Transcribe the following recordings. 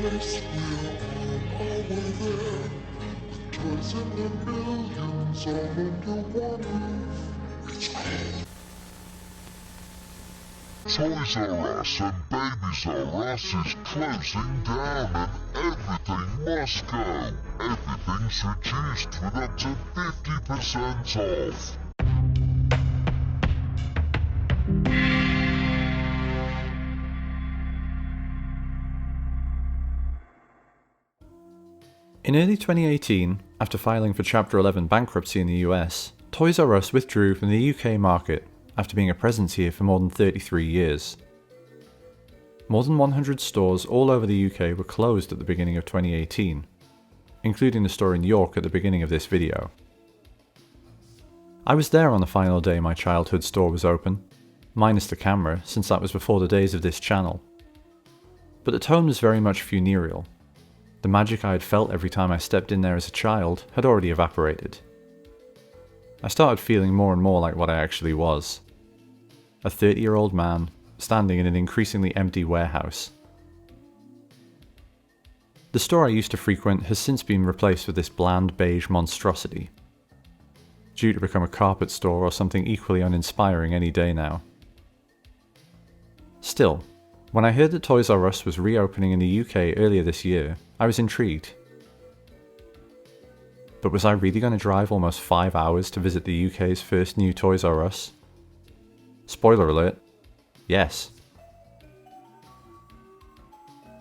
Yes, we're on our way there. Toys in the millions all under one roof. It's called Toys R Us, and Babies R Us is closing down and everything must go. Everything's reduced with up to 50% off. In early 2018, after filing for Chapter 11 bankruptcy in the US, Toys R Us withdrew from the UK market after being a presence here for more than 33 years. More than 100 stores all over the UK were closed at the beginning of 2018, including the store in York at the beginning of this video. I was there on the final day my childhood store was open, minus the camera since that was before the days of this channel. But the tone was very much funereal. The magic I had felt every time I stepped in there as a child had already evaporated. I started feeling more and more like what I actually was. A 30-year-old man standing in an increasingly empty warehouse. The store I used to frequent has since been replaced with this bland beige monstrosity, due to become a carpet store or something equally uninspiring any day now. Still, when I heard that Toys R Us was reopening in the UK earlier this year, I was intrigued. But was I really going to drive almost 5 hours to visit the UK's first new Toys R Us? Spoiler alert, yes.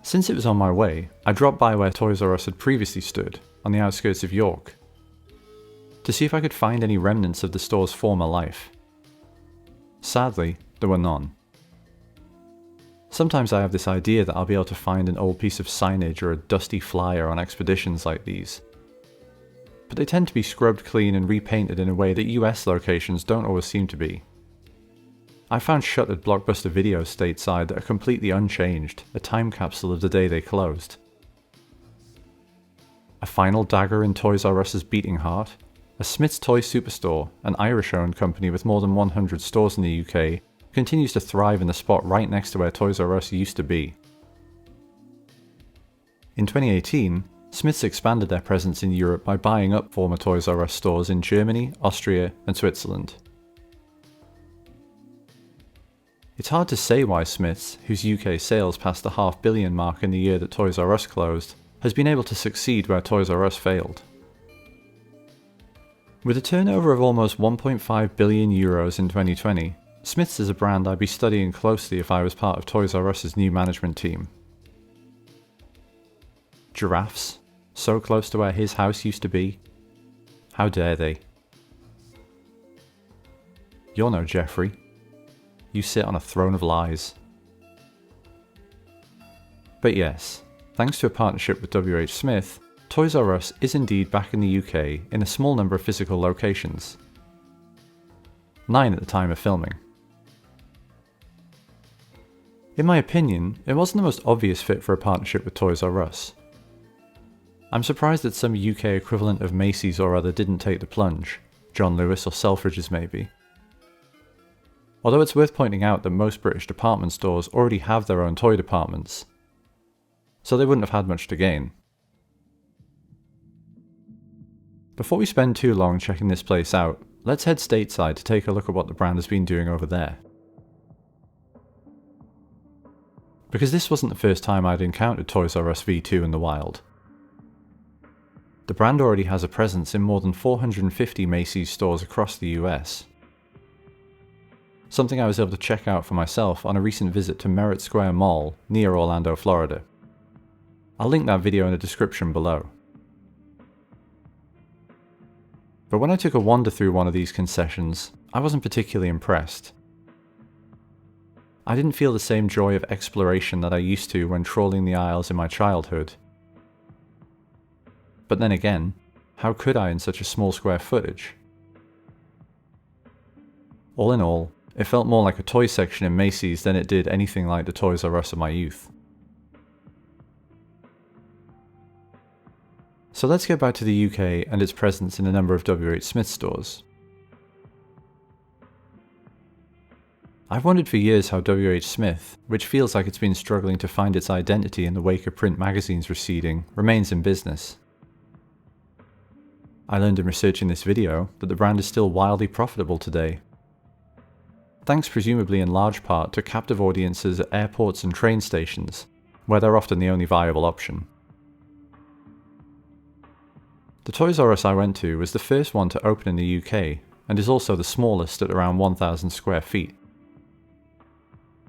Since it was on my way, I dropped by where Toys R Us had previously stood, on the outskirts of York, to see if I could find any remnants of the store's former life. Sadly, there were none. Sometimes I have this idea that I'll be able to find an old piece of signage or a dusty flyer on expeditions like these. But they tend to be scrubbed clean and repainted in a way that US locations don't always seem to be. I found shuttered Blockbuster videos stateside that are completely unchanged, a time capsule of the day they closed. A final dagger in Toys R Us's beating heart, a Smith's Toy Superstore, an Irish-owned company with more than 100 stores in the UK, continues to thrive in the spot right next to where Toys R Us used to be. In 2018, Smiths expanded their presence in Europe by buying up former Toys R Us stores in Germany, Austria, and Switzerland. It's hard to say why Smiths, whose UK sales passed the $500 million mark in the year that Toys R Us closed, has been able to succeed where Toys R Us failed. With a turnover of almost €1.5 billion in 2020, Smiths is a brand I'd be studying closely if I was part of Toys R Us's new management team. Giraffes, so close to where his house used to be. How dare they? You're no Jeffrey. You sit on a throne of lies. But yes, thanks to a partnership with WHSmith, Toys R Us is indeed back in the UK in a small number of physical locations. 9 at the time of filming. In my opinion, it wasn't the most obvious fit for a partnership with Toys R Us. I'm surprised that some UK equivalent of Macy's or other didn't take the plunge, John Lewis or Selfridges maybe. Although it's worth pointing out that most British department stores already have their own toy departments, so they wouldn't have had much to gain. Before we spend too long checking this place out, let's head stateside to take a look at what the brand has been doing over there. Because this wasn't the first time I'd encountered Toys R Us V2 in the wild. The brand already has a presence in more than 450 Macy's stores across the US. Something I was able to check out for myself on a recent visit to Merritt Square Mall near Orlando, Florida. I'll link that video in the description below. But when I took a wander through one of these concessions, I wasn't particularly impressed. I didn't feel the same joy of exploration that I used to when trawling the aisles in my childhood. But then again, how could I in such a small square footage? All in all, it felt more like a toy section in Macy's than it did anything like the Toys R Us of my youth. So let's get back to the UK and its presence in a number of WHSmith stores. I've wondered for years how WHSmith, which feels like it's been struggling to find its identity in the wake of print magazines receding, remains in business. I learned in researching this video that the brand is still wildly profitable today, thanks presumably in large part to captive audiences at airports and train stations, where they're often the only viable option. The Toys R Us I went to was the first one to open in the UK, and is also the smallest at around 1,000 square feet.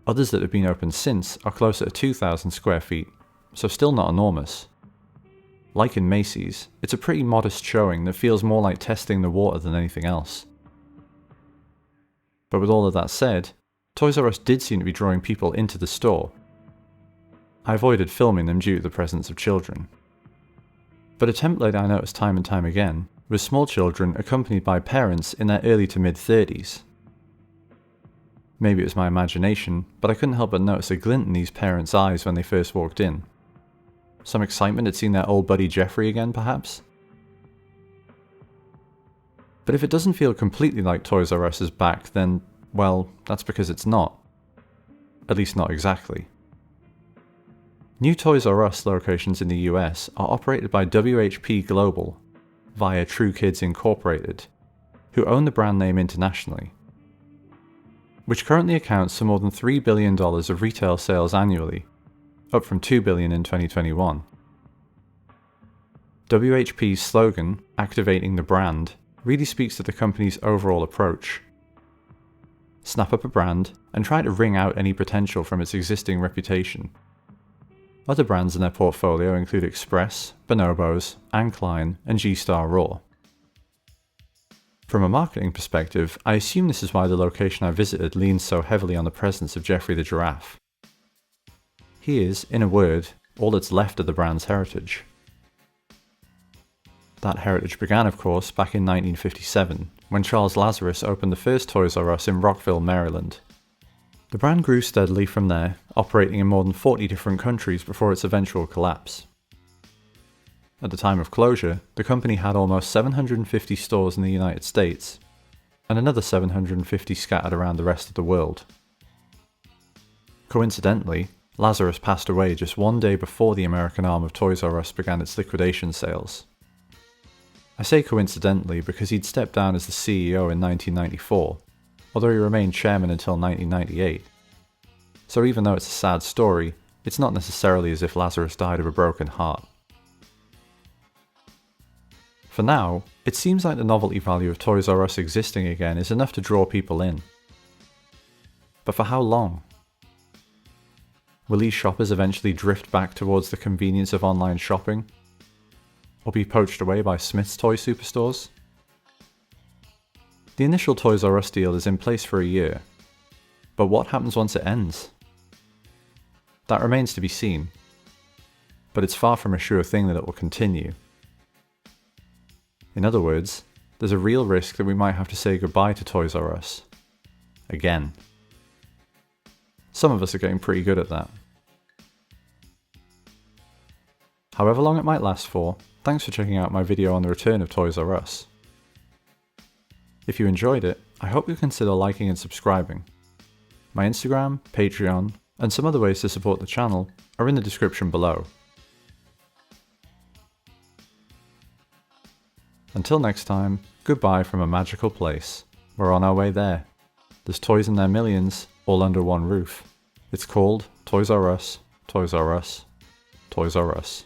Others that have been opened since are closer to 2,000 square feet, so still not enormous. Like in Macy's, it's a pretty modest showing that feels more like testing the water than anything else. But with all of that said, Toys R Us did seem to be drawing people into the store. I avoided filming them due to the presence of children. But a template I noticed time and time again was small children accompanied by parents in their early to mid-30s. Maybe it was my imagination, but I couldn't help but notice a glint in these parents' eyes when they first walked in. Some excitement at seeing their old buddy Jeffrey again, perhaps? But if it doesn't feel completely like Toys R Us is back, then, well, that's because it's not. At least not exactly. New Toys R Us locations in the US are operated by WHP Global, via True Kids Incorporated, who own the brand name internationally, which currently accounts for more than $3 billion of retail sales annually, up from $2 billion in 2021. WHP's slogan, "Activating the Brand," really speaks to the company's overall approach. Snap up a brand and try to wring out any potential from its existing reputation. Other brands in their portfolio include Express, Bonobos, Anne Klein, and G-Star Raw. From a marketing perspective, I assume this is why the location I visited leans so heavily on the presence of Geoffrey the Giraffe. He is, in a word, all that's left of the brand's heritage. That heritage began, of course, back in 1957, when Charles Lazarus opened the first Toys R Us in Rockville, Maryland. The brand grew steadily from there, operating in more than 40 different countries before its eventual collapse. At the time of closure, the company had almost 750 stores in the United States, and another 750 scattered around the rest of the world. Coincidentally, Lazarus passed away just one day before the American arm of Toys R Us began its liquidation sales. I say coincidentally because he'd stepped down as the CEO in 1994, although he remained chairman until 1998. So even though it's a sad story, it's not necessarily as if Lazarus died of a broken heart. For now, it seems like the novelty value of Toys R Us existing again is enough to draw people in. But for how long? Will these shoppers eventually drift back towards the convenience of online shopping? Or be poached away by Smith's toy superstores? The initial Toys R Us deal is in place for a year, but what happens once it ends? That remains to be seen, but it's far from a sure thing that it will continue. In other words, there's a real risk that we might have to say goodbye to Toys R Us. Again. Some of us are getting pretty good at that. However long it might last for, thanks for checking out my video on the return of Toys R Us. If you enjoyed it, I hope you'll consider liking and subscribing. My Instagram, Patreon, and some other ways to support the channel are in the description below. Until next time, goodbye from a magical place. We're on our way there. There's toys in their millions, all under one roof. It's called Toys R Us, Toys R Us, Toys R Us.